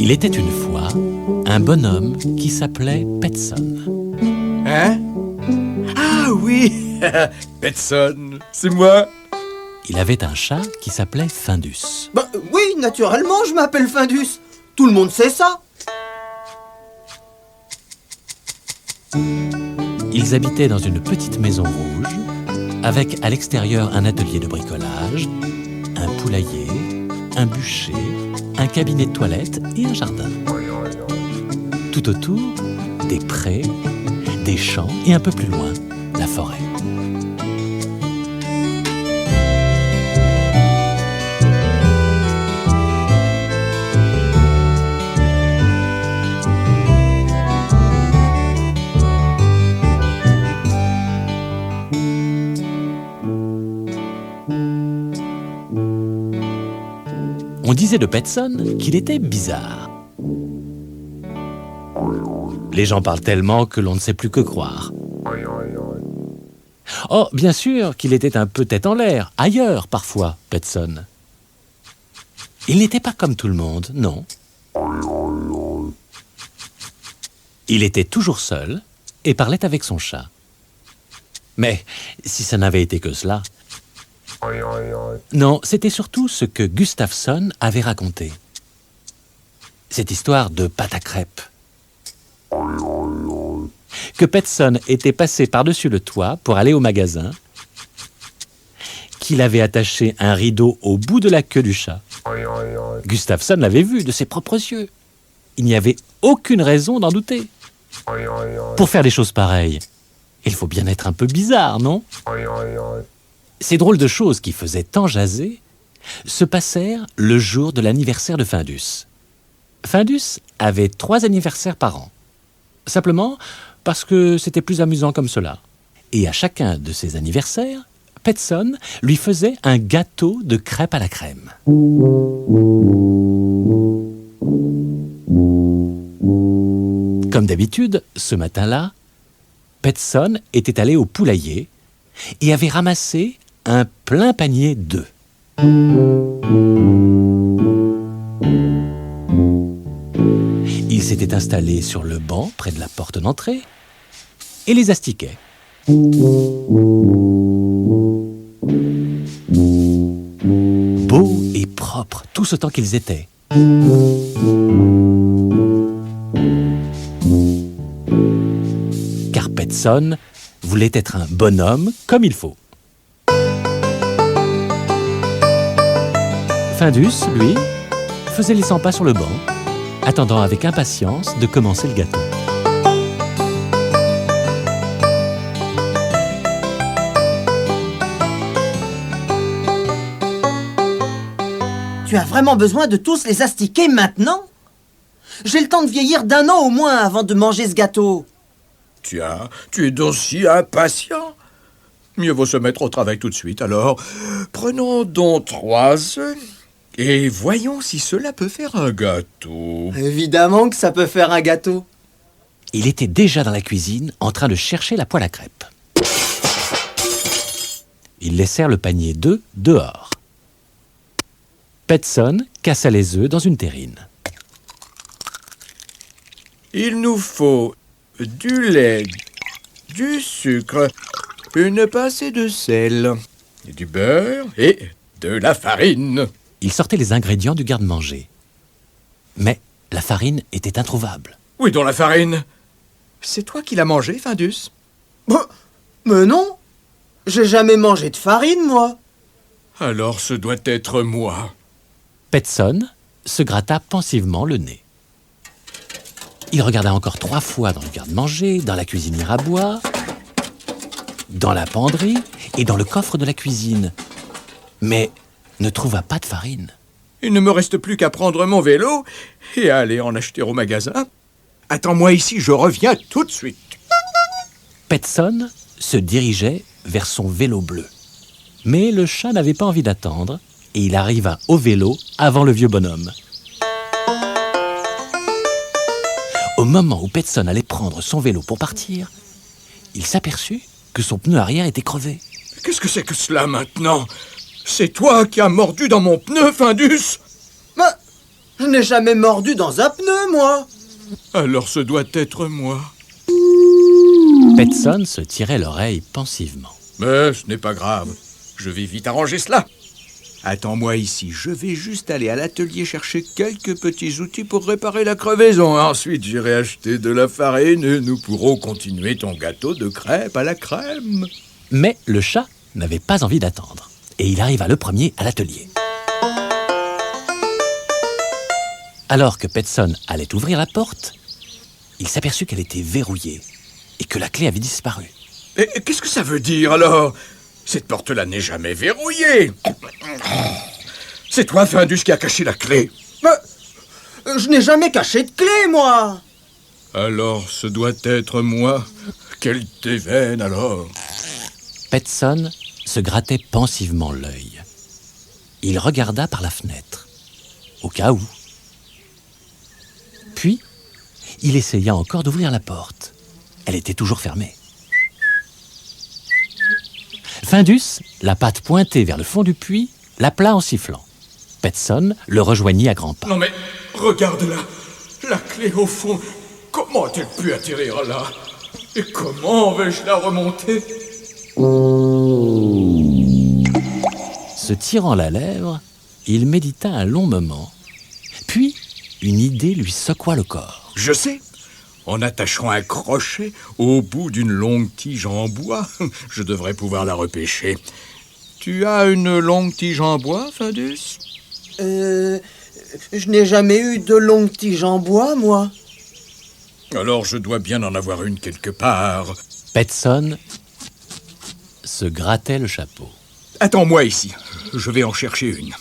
Il était une fois un bonhomme qui s'appelait Petson. Hein? Ah oui, Petson, c'est moi. Il avait un chat qui s'appelait Findus. Bah oui, naturellement, je m'appelle Findus. Tout le monde sait ça. Ils habitaient dans une petite maison rouge, avec à l'extérieur un atelier de bricolage, un poulailler, un bûcher, un cabinet de toilette et un jardin. Tout autour, des prés, des champs et un peu plus loin, la forêt. On disait de Petson qu'il était bizarre. Les gens parlent tellement que l'on ne sait plus que croire. Oh, bien sûr qu'il était un peu tête en l'air, ailleurs parfois, Petson. Il n'était pas comme tout le monde, non. Il était toujours seul et parlait avec son chat. Mais si ça n'avait été que cela... Non, c'était surtout ce que Gustafsson avait raconté. Cette histoire de pâte à crêpes. Que Petson était passé par-dessus le toit pour aller au magasin, qu'il avait attaché un rideau au bout de la queue du chat. Gustafsson l'avait vu de ses propres yeux. Il n'y avait aucune raison d'en douter. Pour faire des choses pareilles, il faut bien être un peu bizarre, non ? Ces drôles de choses qui faisaient tant jaser se passèrent le jour de l'anniversaire de Findus. Findus avait 3 anniversaires par an. Simplement parce que c'était plus amusant comme cela. Et à chacun de ses anniversaires, Petson lui faisait un gâteau de crêpes à la crème. Comme d'habitude, ce matin-là, Petson était allé au poulailler et avait ramassé un plein panier d'œufs. Il s'était installé sur le banc près de la porte d'entrée et les astiquait. Beaux et propres, tous autant qu'ils étaient. Car Petson voulait être un bonhomme comme il faut. Findus, lui, faisait les 100 pas sur le banc, attendant avec impatience de commencer le gâteau. Tu as vraiment besoin de tous les astiquer maintenant? J'ai le temps de vieillir d'1 an au moins avant de manger ce gâteau. Tiens, tu es donc si impatient. Mieux vaut se mettre au travail tout de suite. Alors, prenons donc 3 œufs et voyons si cela peut faire un gâteau. Évidemment que ça peut faire un gâteau. Il était déjà dans la cuisine en train de chercher la poêle à crêpes. Ils laissèrent le panier d'œufs dehors. Petson cassa les œufs dans une terrine. Il nous faut du lait, du sucre, une pincée de sel, du beurre et de la farine. Il sortait les ingrédients du garde-manger. Mais la farine était introuvable. Où est donc la farine? C'est toi qui l'as mangée, Findus? Mais non, j'ai jamais mangé de farine, moi. Alors ce doit être moi. Petson se gratta pensivement le nez. Il regarda encore 3 fois dans le garde-manger, dans la cuisinière à bois, dans la penderie et dans le coffre de la cuisine. Mais ne trouva pas de farine. Il ne me reste plus qu'à prendre mon vélo et à aller en acheter au magasin. Attends-moi ici, je reviens tout de suite. Petson se dirigeait vers son vélo bleu. Mais le chat n'avait pas envie d'attendre et il arriva au vélo avant le vieux bonhomme. Au moment où Petson allait prendre son vélo pour partir, il s'aperçut que son pneu arrière était crevé. Qu'est-ce que c'est que cela maintenant? C'est toi qui as mordu dans mon pneu, Findus? Mais Je n'ai jamais mordu dans un pneu, moi. Alors ce doit être moi. Petson se tirait l'oreille pensivement. Mais ce n'est pas grave. Je vais vite arranger cela. Attends-moi ici. Je vais juste aller à l'atelier chercher quelques petits outils pour réparer la crevaison. Ensuite, j'irai acheter de la farine et nous pourrons continuer ton gâteau de crêpes à la crème. Mais le chat n'avait pas envie d'attendre. Et il arriva le premier à l'atelier. Alors que Petson allait ouvrir la porte, il s'aperçut qu'elle était verrouillée et que la clé avait disparu. Et qu'est-ce que ça veut dire alors? Cette porte-là n'est jamais verrouillée. C'est toi, Findus, qui a caché la clé. Mais je n'ai jamais caché de clé, moi. Alors ce doit être moi. Quelle déveine alors. Petson se grattait pensivement l'œil. Il regarda par la fenêtre, au cas où. Puis, il essaya encore d'ouvrir la porte. Elle était toujours fermée. Findus, la patte pointée vers le fond du puits, l'appela en sifflant. Petson le rejoignit à grands pas. Non mais, regarde-la. La clé au fond. Comment a-t-elle pu atterrir là? Et comment vais-je la remonter? Se tirant la lèvre, il médita un long moment. Puis, une idée lui secoua le corps. Je sais. En attachant un crochet au bout d'une longue tige en bois, je devrais pouvoir la repêcher. Tu as une longue tige en bois, Findus? Je n'ai jamais eu de longue tige en bois, moi. Alors je dois bien en avoir une quelque part. Petson se grattait le chapeau. Attends-moi ici, je vais en chercher une.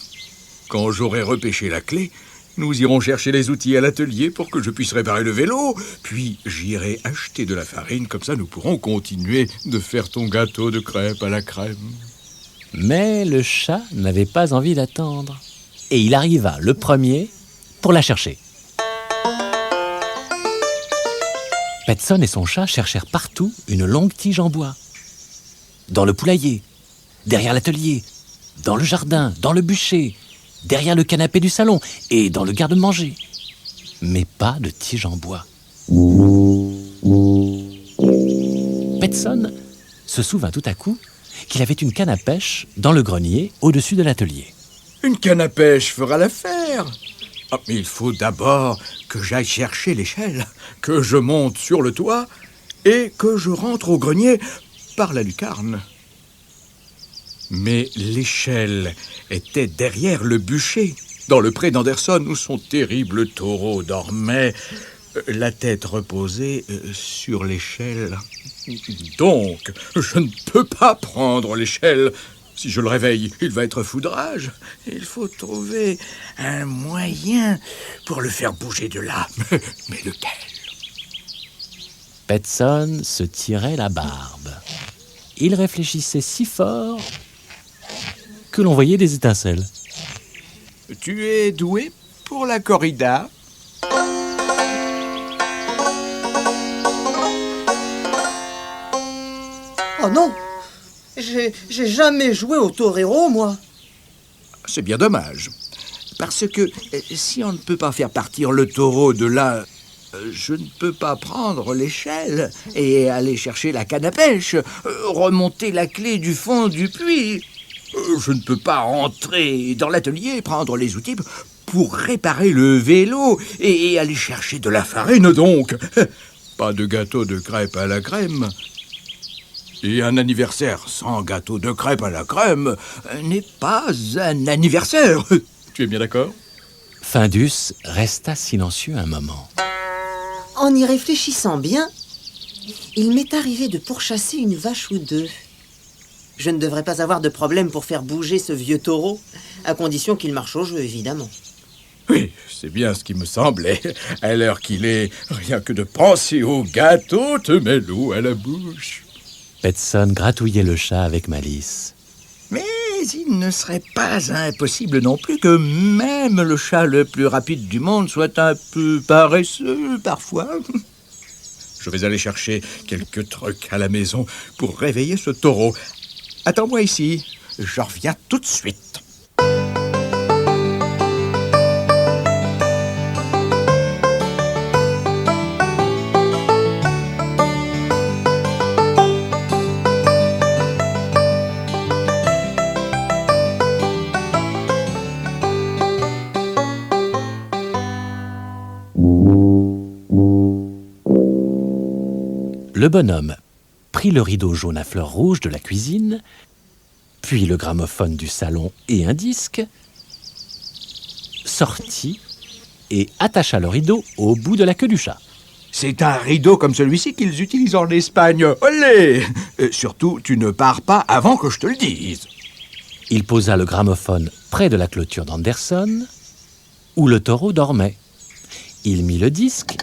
Quand j'aurai repêché la clé, nous irons chercher les outils à l'atelier pour que je puisse réparer le vélo. Puis j'irai acheter de la farine, comme ça nous pourrons continuer de faire ton gâteau de crêpes à la crème. Mais le chat n'avait pas envie d'attendre. Et il arriva le premier pour la chercher. Petson et son chat cherchèrent partout une longue tige en bois. Dans le poulailler, derrière l'atelier, dans le jardin, dans le bûcher, derrière le canapé du salon et dans le garde-manger. Mais pas de tige en bois. Petson se souvint tout à coup qu'il avait une canne à pêche dans le grenier au-dessus de l'atelier. Une canne à pêche fera l'affaire. Ah, mais il faut d'abord que j'aille chercher l'échelle, que je monte sur le toit et que je rentre au grenier par la lucarne. Mais l'échelle était derrière le bûcher, dans le pré d'Anderson, où son terrible taureau dormait, la tête reposée sur l'échelle. Donc, je ne peux pas prendre l'échelle. Si je le réveille, il va être fou de rage. Il faut trouver un moyen pour le faire bouger de là. Mais lequel? Petson se tirait la barbe. Il réfléchissait si fort que l'on voyait des étincelles. Tu es doué pour la corrida? Oh non! J'ai jamais joué au torero, moi. C'est bien dommage. Parce que si on ne peut pas faire partir le taureau de là, je ne peux pas prendre l'échelle et aller chercher la canne à pêche, remonter la clé du fond du puits. Je ne peux pas rentrer dans l'atelier et prendre les outils pour réparer le vélo et aller chercher de la farine, donc. Pas de gâteau de crêpes à la crème. Et un anniversaire sans gâteau de crêpes à la crème n'est pas un anniversaire. Tu es bien d'accord? Findus resta silencieux un moment. En y réfléchissant bien, il m'est arrivé de pourchasser une vache ou deux. Je ne devrais pas avoir de problème pour faire bouger ce vieux taureau, à condition qu'il marche au jeu, évidemment. Oui, c'est bien ce qui me semblait. À l'heure qu'il est, rien que de penser au gâteau te met l'eau à la bouche. Petson gratouillait le chat avec malice. Mais il ne serait pas impossible non plus que même le chat le plus rapide du monde soit un peu paresseux parfois. Je vais aller chercher quelques trucs à la maison pour réveiller ce taureau. Attends-moi ici, je reviens tout de suite. Le bonhomme prit le rideau jaune à fleurs rouges de la cuisine, puis le gramophone du salon et un disque, sortit et attacha le rideau au bout de la queue du chat. C'est un rideau comme celui-ci qu'ils utilisent en Espagne. Olé! Surtout, tu ne pars pas avant que je te le dise. Il posa le gramophone près de la clôture d'Anderson, où le taureau dormait. Il mit le disque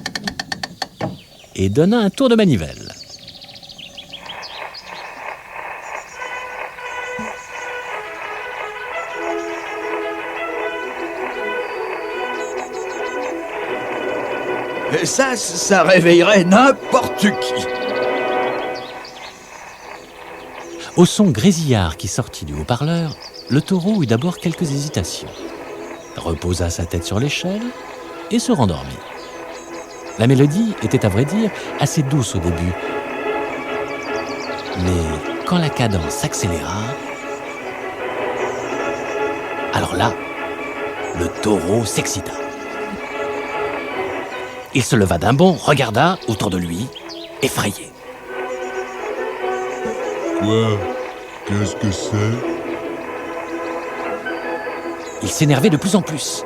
et donna un tour de manivelle. Ça réveillerait n'importe qui. Au son grésillard qui sortit du haut-parleur, le taureau eut d'abord quelques hésitations, reposa sa tête sur l'échelle et se rendormit. La mélodie était à vrai dire assez douce au début, mais quand la cadence s'accéléra, alors là, le taureau s'excita. Il se leva d'un bond, regarda autour de lui, effrayé. Quoi? Qu'est-ce que c'est? Il s'énervait de plus en plus.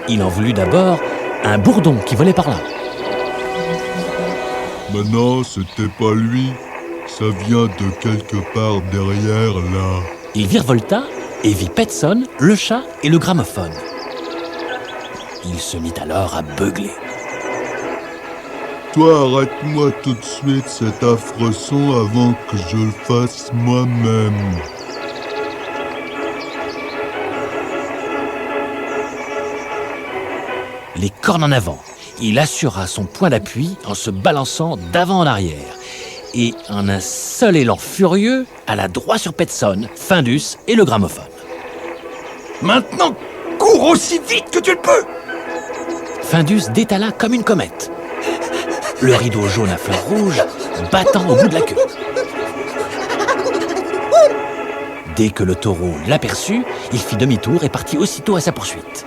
Il en voulut d'abord un bourdon qui volait par là. Mais non, c'était pas lui. Ça vient de quelque part derrière, là. Il virevolta et vit Petson, le chat et le gramophone. Il se mit alors à beugler. Toi, arrête-moi tout de suite cet affreux son avant que je le fasse moi-même. Les cornes en avant, il assura son point d'appui en se balançant d'avant en arrière. Et en un seul élan furieux, alla droit sur Petson, Findus et le gramophone. Maintenant, cours aussi vite que tu le peux. Findus détala comme une comète. Le rideau jaune à fleurs rouges battant au bout de la queue. Dès que le taureau l'aperçut, il fit demi-tour et partit aussitôt à sa poursuite.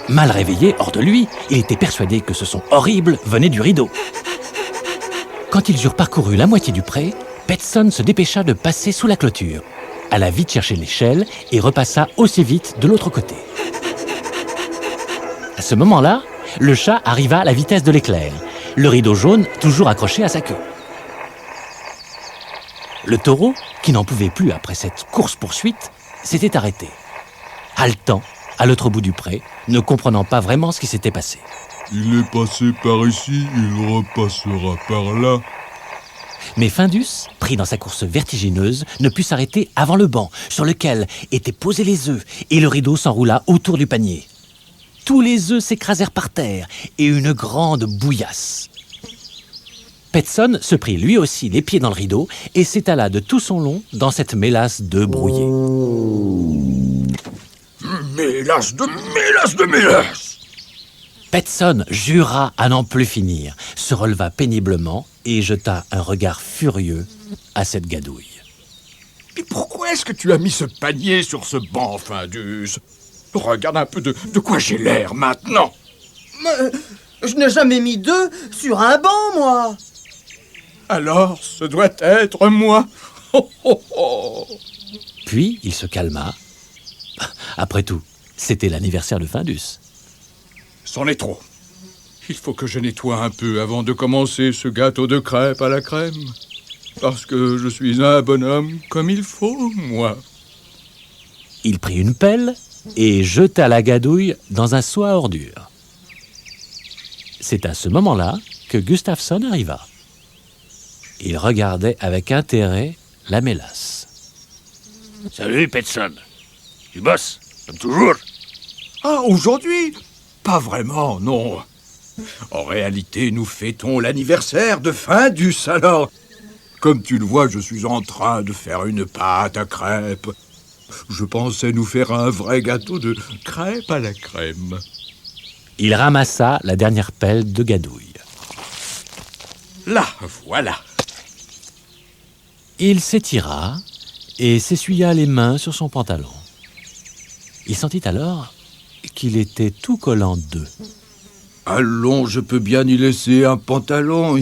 Mal réveillé, hors de lui, il était persuadé que ce son horrible venait du rideau. Quand ils eurent parcouru la moitié du pré, Petson se dépêcha de passer sous la clôture, alla vite chercher l'échelle et repassa aussi vite de l'autre côté. À ce moment-là, le chat arriva à la vitesse de l'éclair, le rideau jaune toujours accroché à sa queue. Le taureau, qui n'en pouvait plus après cette course-poursuite, s'était arrêté, haletant à l'autre bout du pré, ne comprenant pas vraiment ce qui s'était passé. Il est passé par ici, il repassera par là. Mais Findus, pris dans sa course vertigineuse, ne put s'arrêter avant le banc sur lequel étaient posés les œufs et le rideau s'enroula autour du panier. Tous les œufs s'écrasèrent par terre et une grande bouillasse. Petson se prit lui aussi les pieds dans le rideau et s'étala de tout son long dans cette mélasse d'œufs brouillés. Mélasse de mélasse. Petson jura à n'en plus finir, se releva péniblement et jeta un regard furieux à cette gadouille. Et pourquoi est-ce que tu as mis ce panier sur ce banc, Findus? Regarde un peu de quoi j'ai l'air maintenant. Mais je n'ai jamais mis d'œufs sur un banc, moi. Alors, ce doit être moi. Oh, oh, oh. Puis il se calma. Après tout, c'était l'anniversaire de Findus. C'en est trop. Il faut que je nettoie un peu avant de commencer ce gâteau de crêpes à la crème. Parce que je suis un bonhomme comme il faut, moi. Il prit une pelle et jeta la gadouille dans un seau à ordures. C'est à ce moment-là que Gustafsson arriva. Il regardait avec intérêt la mélasse. « Salut, Petson. Tu bosses, comme toujours. » Ah, aujourd'hui? Pas vraiment, non. En réalité, nous fêtons l'anniversaire de Findus, alors. Comme tu le vois, je suis en train de faire une pâte à crêpes. Je pensais nous faire un vrai gâteau de crêpes à la crème. Il ramassa la dernière pelle de gadouille. Là, voilà. Il s'étira et s'essuya les mains sur son pantalon. Il sentit alors qu'il était tout collant d'œufs. Allons, je peux bien y laisser un pantalon.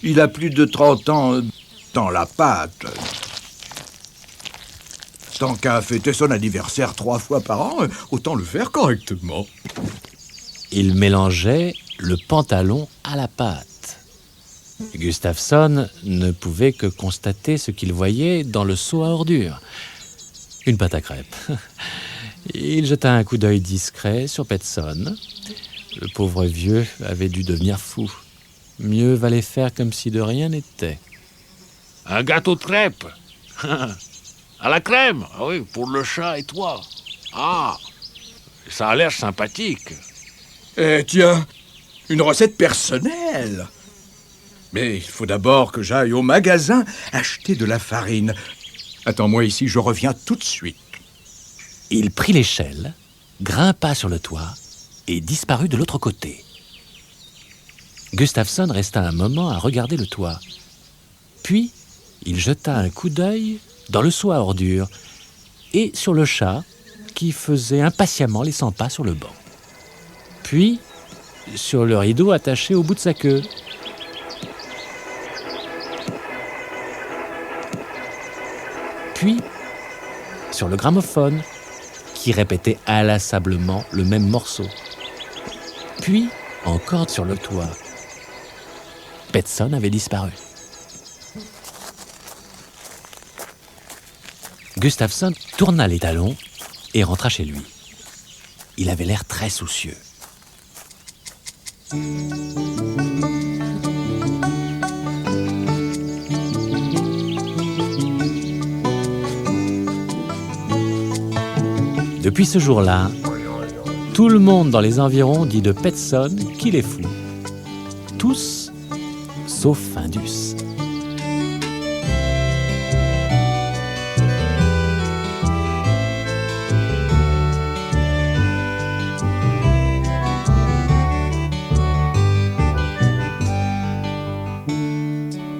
Il a plus de 30 ans dans la pâte. Tant qu'à fêter son anniversaire 3 fois par an, autant le faire correctement. Il mélangeait le pantalon à la pâte. Gustafsson ne pouvait que constater ce qu'il voyait dans le seau à ordures. Une pâte à crêpes. Il jeta un coup d'œil discret sur Petson. Le pauvre vieux avait dû devenir fou. Mieux valait faire comme si de rien n'était. Un gâteau de crêpes. À la crème. Ah oui, pour le chat et toi. Ah, ça a l'air sympathique. Eh tiens, une recette personnelle. Mais il faut d'abord que j'aille au magasin acheter de la farine. Attends-moi ici, je reviens tout de suite. Il prit l'échelle, grimpa sur le toit et disparut de l'autre côté. Gustafsson resta un moment à regarder le toit. Puis, il jeta un coup d'œil dans le seau à ordures et sur le chat qui faisait impatiemment les 100 pas sur le banc. Puis, sur le rideau attaché au bout de sa queue. Puis, sur le gramophone qui répétait inlassablement le même morceau. Puis, encore sur le toit. Petson avait disparu. Gustafsson tourna les talons et rentra chez lui. Il avait l'air très soucieux. Depuis ce jour-là, tout le monde dans les environs dit de Petson qu'il est fou. Tous, sauf Findus.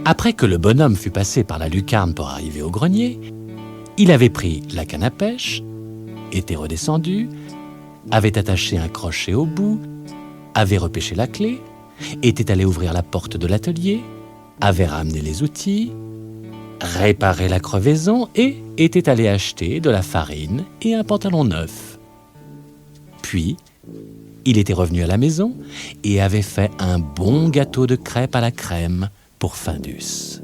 Après que le bonhomme fut passé par la lucarne pour arriver au grenier, il avait pris la canne à pêche, était redescendu, avait attaché un crochet au bout, avait repêché la clé, était allé ouvrir la porte de l'atelier, avait ramené les outils, réparé la crevaison et était allé acheter de la farine et un pantalon neuf. Puis, il était revenu à la maison et avait fait un bon gâteau de crêpes à la crème pour Findus.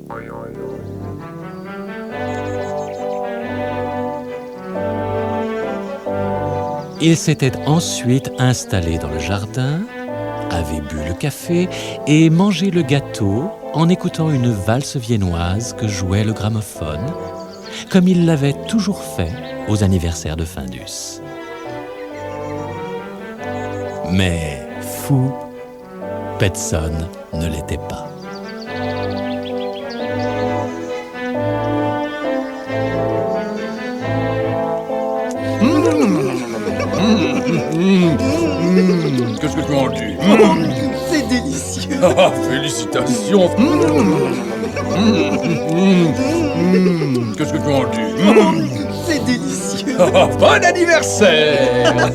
Il s'était ensuite installé dans le jardin, avait bu le café et mangé le gâteau en écoutant une valse viennoise que jouait le gramophone, comme il l'avait toujours fait aux anniversaires de Findus. Mais fou, Petson ne l'était pas. Qu'est-ce que tu en dis? C'est délicieux. Ah, félicitations. Qu'est-ce que tu en dis? C'est délicieux. Ah, bon anniversaire.